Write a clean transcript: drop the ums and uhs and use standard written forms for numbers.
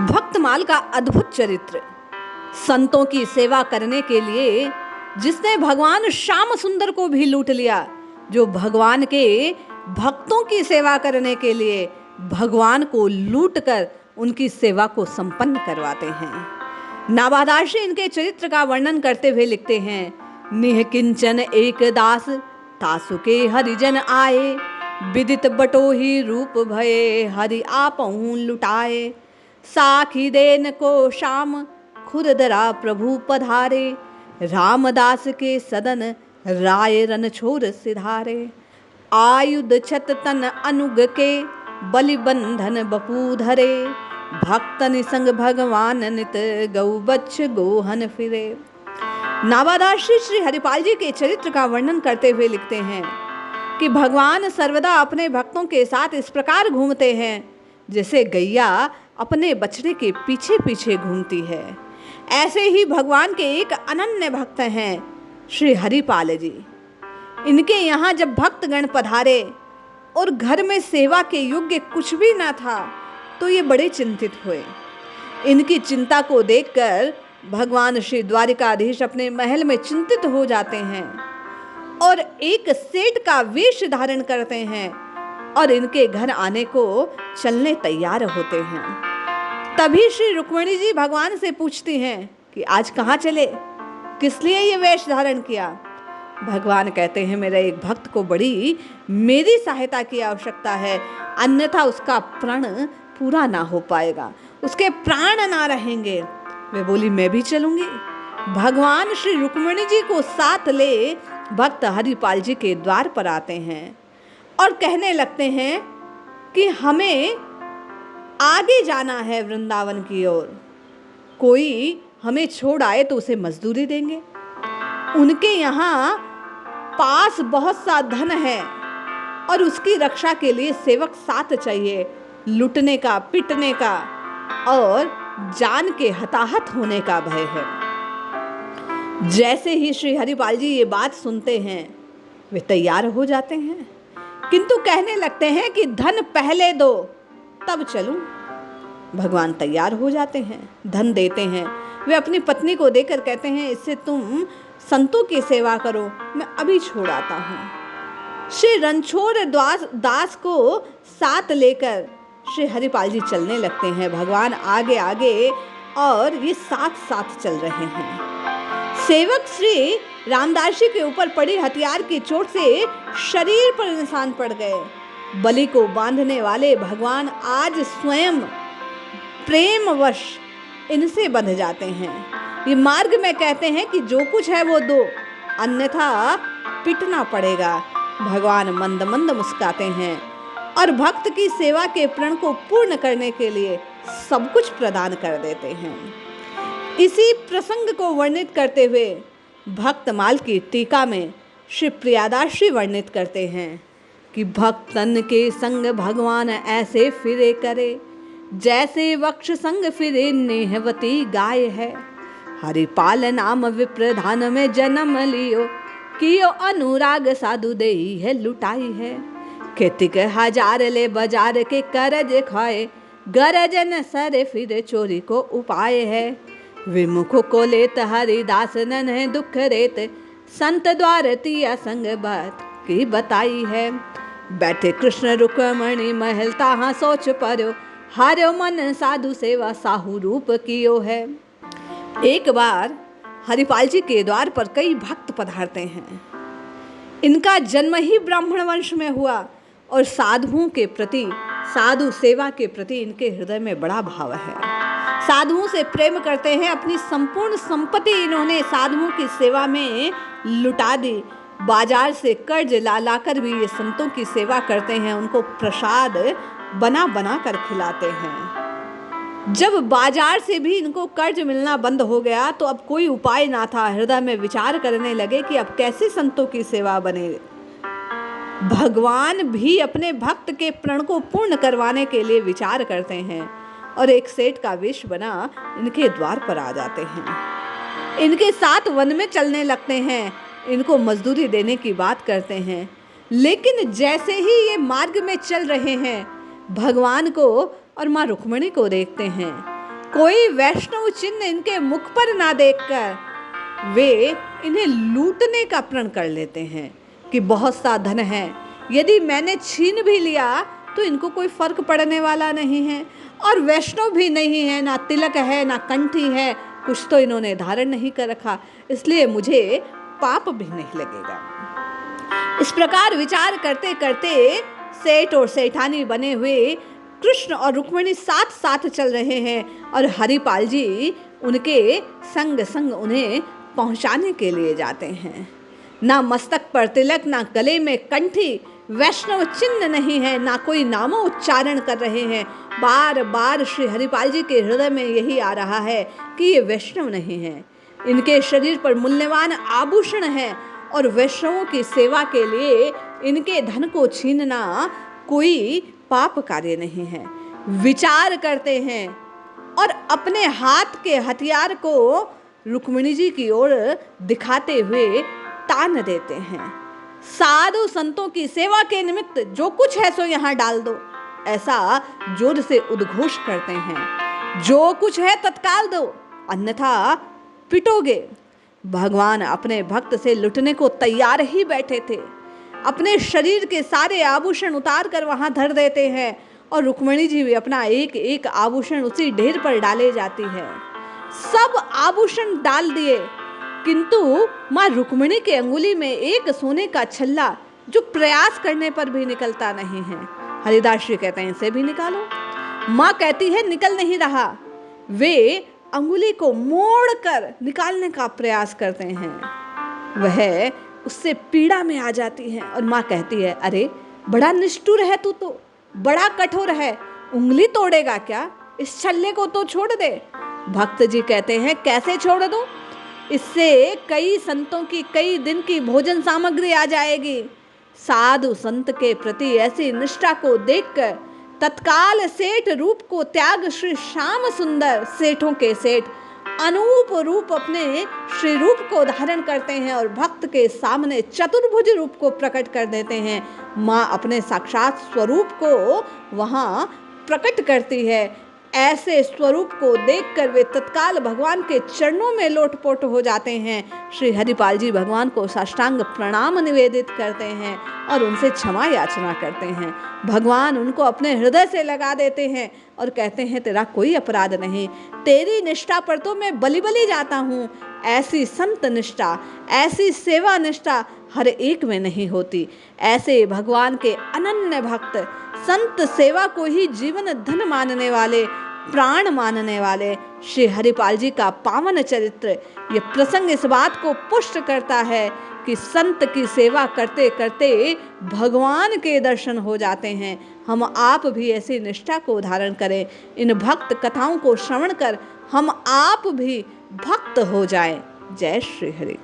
भक्तमाल का अद्भुत चरित्र। संतों की सेवा करने के लिए जिसने भगवान श्याम सुंदर को भी लूट लिया, जो भगवान के भक्तों की सेवा करने के लिए भगवान को लूटकर उनकी सेवा को संपन्न करवाते हैं। नाभादासी इनके चरित्र का वर्णन करते हुए लिखते हैं, निह किंचन एक दास तासुके हरिजन आए, विदित बटोही रूप भये हरि आपहु लुटाए। साखी देन को श्याम खुरदरा प्रभु पधारे, रामदास के सदन राय रन छोर सिधारे। आयुध छत तन अनुग के बलिबंधन बपू धरे, भक्तनि संग भगवान नित गौ बच्छ गोहन फिरे। नाभादासी श्री हरिपाल जी के चरित्र का वर्णन करते हुए लिखते हैं कि भगवान सर्वदा अपने भक्तों के साथ इस प्रकार घूमते हैं जैसे गैया अपने बछड़े के पीछे पीछे घूमती है। ऐसे ही भगवान के एक अनन्य भक्त हैं श्री हरिपाल जी। इनके यहाँ जब भक्तगण पधारे और घर में सेवा के योग्य कुछ भी ना था तो ये बड़े चिंतित हुए। इनकी चिंता को देखकर भगवान श्री द्वारिकाधीश अपने महल में चिंतित हो जाते हैं और एक सेठ का वेश धारण करते हैं और इनके घर आने को चलने तैयार होते हैं। तभी श्री रुक्मिणी जी भगवान से पूछती हैं कि आज कहाँ चले, किस लिए ये वेश धारण किया। भगवान कहते हैं, मेरे एक भक्त को बड़ी मेरी सहायता की आवश्यकता है, अन्यथा उसका प्रण पूरा ना हो पाएगा, उसके प्राण ना रहेंगे। वे बोली, मैं भी चलूंगी। भगवान श्री रुक्मिणी जी को साथ ले भक्त हरिपाल जी के द्वार पर आते हैं और कहने लगते हैं कि हमें आगे जाना है वृंदावन की ओर, कोई हमें छोड़ आए तो उसे मजदूरी देंगे। उनके यहाँ पास बहुत सा धन है और उसकी रक्षा के लिए सेवक साथ चाहिए, लुटने का, पिटने का और जान के हताहत होने का भय है। जैसे ही श्री हरिपाल जी ये बात सुनते हैं वे तैयार हो जाते हैं, किंतु कहने लगते हैं कि धन पहले दो तब चलूं। भगवान तैयार हो जाते हैं, धन देते हैं। वे अपनी पत्नी को देकर कहते हैं, इससे तुम संतों की सेवा करो, मैं अभी छोड़ आता हूँ। श्री रणछोड़ दास को साथ लेकर श्री हरिपाल जी चलने लगते हैं। भगवान आगे आगे और ये साथ साथ चल रहे हैं। सेवक श्री रामदासी के ऊपर पड़ी हथियार की चोट से शरीर पर निशान पड़ गए। बलि को बांधने वाले भगवान आज स्वयं प्रेमवश इनसे बंध जाते हैं। ये मार्ग में कहते हैं कि जो कुछ है वो दो, अन्यथा पिटना पड़ेगा। भगवान मंद मंद मुस्काते हैं और भक्त की सेवा के प्रण को पूर्ण करने के लिए सब कुछ प्रदान कर देते हैं। इसी प्रसंग को वर्णित करते हुए भक्तमाल की टीका में श्री प्रियादासी वर्णित करते हैं कि भक्तन के संग भगवान ऐसे फिरे करे, जैसे वक्ष संग फिरे नेहवती गाय है। हरिपाल नाम विप्रधान में जन्म लियो, कियो अनुराग साधु देई है लुटाई है। केतिक हजार ले बाजार के करज खाए, गरजन सरे फिर चोरी को उपाय है। विमुख को लेत हरिदास नन है दुख रेत, संत द्वार तिया संग बात की बताई है। बैठे कृष्ण रुक्मणी महल ताहा सोच पर्यो, हार्यो मन साधु सेवा साहू रूप कियो है। एक बार हरिपाल जी के द्वार पर कई भक्त पधारते हैं। इनका जन्म ही ब्राह्मण वंश में हुआ और साधुओं के प्रति, साधु सेवा के प्रति इनके हृदय में बड़ा भाव है। साधुओं से प्रेम करते हैं। अपनी संपूर्ण संपत्ति इन्होंने साधुओं की सेवा में लुटा दी। बाजार से कर्ज ला लाकर भी ये संतों की सेवा करते हैं, उनको प्रसाद बना बना कर खिलाते हैं। जब बाजार से भी इनको कर्ज मिलना बंद हो गया तो अब कोई उपाय ना था। हृदय में विचार करने लगे कि अब कैसे संतों की सेवा बने। भगवान भी अपने भक्त के प्रण को पूर्ण करवाने के लिए विचार करते हैं और एक सेठ का वेश बना इनके द्वार पर आ जाते हैं। इनके साथ वन में चलने लगते हैं, इनको मजदूरी देने की बात करते हैं। लेकिन जैसे ही ये मार्ग में चल रहे हैं भगवान को और माँ रुक्मिणी को देखते हैं। कोई वैष्णव चिन्ह इनके मुख पर ना देखकर वे इन्हें लूटने का प्रण कर लेते हैं कि बहुत सा धन है, यदि मैंने छीन भी लिया तो इनको कोई फर्क पड़ने वाला नहीं है, और वैष्णव भी नहीं है, ना तिलक है ना कंठी है, कुछ तो इन्होंने धारण नहीं कर रखा, इसलिए मुझे पाप भी नहीं लगेगा। इस प्रकार विचार करते करते सेठ और सेठानी बने हुए कृष्ण और रुक्मिणी साथ साथ चल रहे हैं, और हरिपाल जी उनके संग संग उन्हें पहुंचाने के लिए जाते हैं। ना मस्तक पर तिलक, ना गले में कंठी, वैष्णव चिन्ह नहीं है, ना कोई नामो उच्चारण कर रहे हैं। बार बार श्री हरिपाल जी के हृदय में यही आ रहा है कि ये वैष्णव नहीं है, इनके शरीर पर मूल्यवान आभूषण है, और वैष्णवों की सेवा के लिए इनके धन को छीनना कोई पाप कार्य नहीं है। विचार करते हैं और अपने हाथ के हथियार को रुक्मिणी जी की ओर दिखाते हुए तान देते हैं। साधु संतों की सेवा के निमित्त जो कुछ है सो यहाँ डाल दो, ऐसा जोर से उद्घोष करते हैं। जो कुछ है तत्काल दो, अन्यथा पिटोगे। भगवान अपने भक्त से लुटने को तैयार ही बैठे थे। अपने शरीर के सारे आभूषण उतार कर वहां धर देते हैं, और रुक्मिणी जी भी अपना एक एक आभूषण उसी ढेर पर डाले जाती है। सब आभूषण डाल दिए, किंतु माँ रुक्मिणी के अंगुली में एक सोने का छल्ला जो प्रयास करने पर भी निकलता नहीं है। हरिदास जी कहते हैं इसे भी निकालो। माँ कहती है निकल नहीं रहा। वे अंगुली को मोड़कर निकालने का प्रयास करते हैं, वह उससे पीड़ा में आ जाती है, और माँ कहती है अरे बड़ा निष्ठुर है तू, तो बड़ा कठोर है, उंगली तोड़ेगा क्या, इस छल्ले को तो छोड़ दे। भक्त जी कहते हैं कैसे छोड़ दूं, इससे कई संतों की कई दिन की भोजन सामग्री आ जाएगी। साधु संत के प्रति ऐसी निष्ठा को देखकर तत्काल सेठ रूप को त्याग श्री श्याम सुंदर सेठों के सेठ अनूप रूप अपने श्री रूप को धारण करते हैं, और भक्त के सामने चतुर्भुज रूप को प्रकट कर देते हैं। माँ अपने साक्षात स्वरूप को वहाँ प्रकट करती है। ऐसे स्वरूप को देखकर वे तत्काल भगवान के चरणों में लोटपोट हो जाते हैं। श्री हरिपाल जी भगवान को साष्टांग प्रणाम निवेदित करते हैं और उनसे क्षमा याचना करते हैं। भगवान उनको अपने हृदय से लगा देते हैं और कहते हैं तेरा कोई अपराध नहीं, तेरी निष्ठा पर तो मैं बलि बलि जाता हूँ। ऐसी संत निष्ठा, ऐसी सेवा निष्ठा हर एक में नहीं होती। ऐसे भगवान के अनन्य भक्त संत सेवा को ही जीवन धन मानने वाले, प्राण मानने वाले श्री हरिपाल जी का पावन चरित्र, ये प्रसंग इस बात को पुष्ट करता है कि संत की सेवा करते करते भगवान के दर्शन हो जाते हैं। हम आप भी ऐसी निष्ठा को धारण करें। इन भक्त कथाओं को श्रवण कर हम आप भी भक्त हो जाएं। जय श्री हरि।